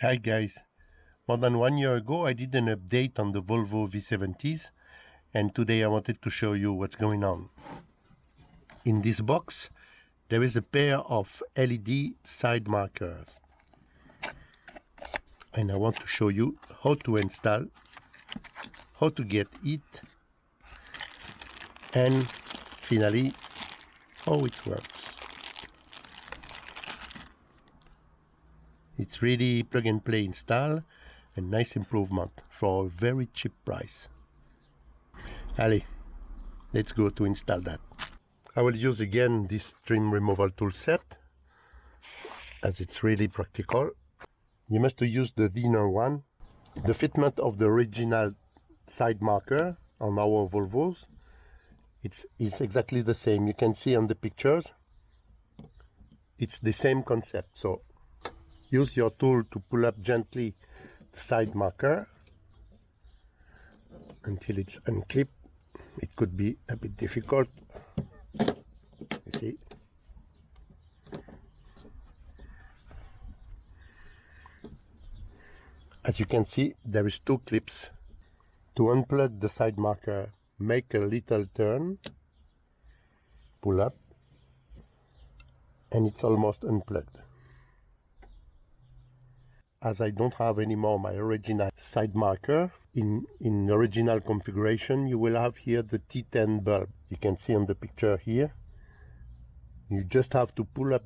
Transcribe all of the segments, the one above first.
Hi guys, more than 1 year ago I did an update on the VOLVO V70s, and today I wanted to show you what's going on. In this box there is a pair of LED side markers, and I want to show you how to install, how to get it, and finally how it works. It's really plug and play install, a nice improvement for a very cheap price. Allez, let's go to install that. I will use again this trim removal tool set, as it's really practical. You must use the thinner one. The fitment of the original side marker on our Volvos, it's exactly the same. You can see on the pictures, it's the same concept. So use your tool to pull up gently the side marker until it's unclipped. It could be a bit difficult. You see? As you can see, there is two clips. To unplug the side marker, make a little turn, pull up, and it's almost unplugged. As I don't have anymore my original side marker, in original configuration you will have here the T10 bulb. You can see on the picture here. You just have to pull up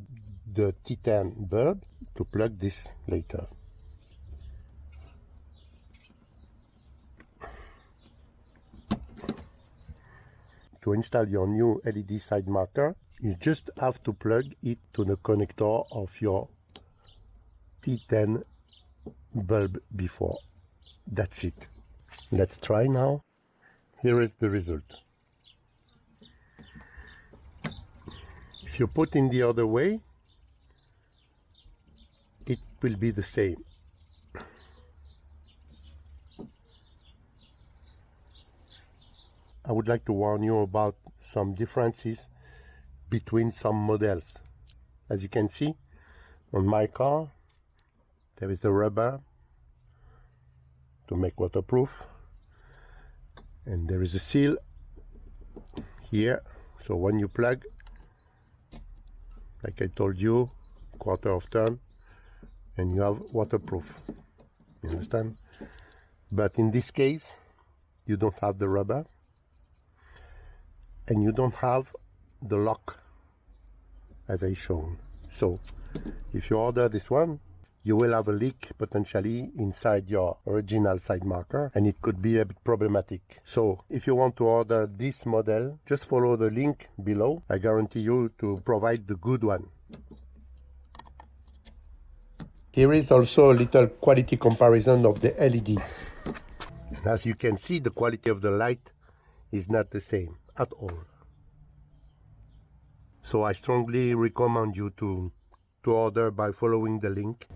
the T10 bulb to plug this later. To install your new LED side marker, you just have to plug it to the connector of your T10 bulb before. That's it. Let's try now. Here is the result. If you put in the other way, it will be the same. I would like to warn you about some differences between some models. As you can see on my car, there is a rubber to make waterproof, and there is a seal here, so when you plug, like I told you, quarter of turn, and you have waterproof. You understand? But in this case you don't have the rubber, and you don't have the lock as I shown. So if you order this one, you will have a leak potentially inside your original side marker, and it could be a bit problematic. So if you want to order this model, just follow the link below. I guarantee you to provide the good one. Here is also a little quality comparison of the LED. As you can see, the quality of the light is not the same at all. So I strongly recommend you to order by following the link.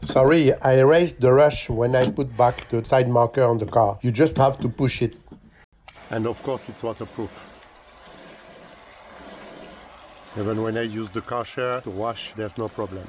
Sorry, I erased the rush when I put back the side marker on the car. You just have to push it. And of course it's waterproof. Even when I use the car share to wash, there's no problem.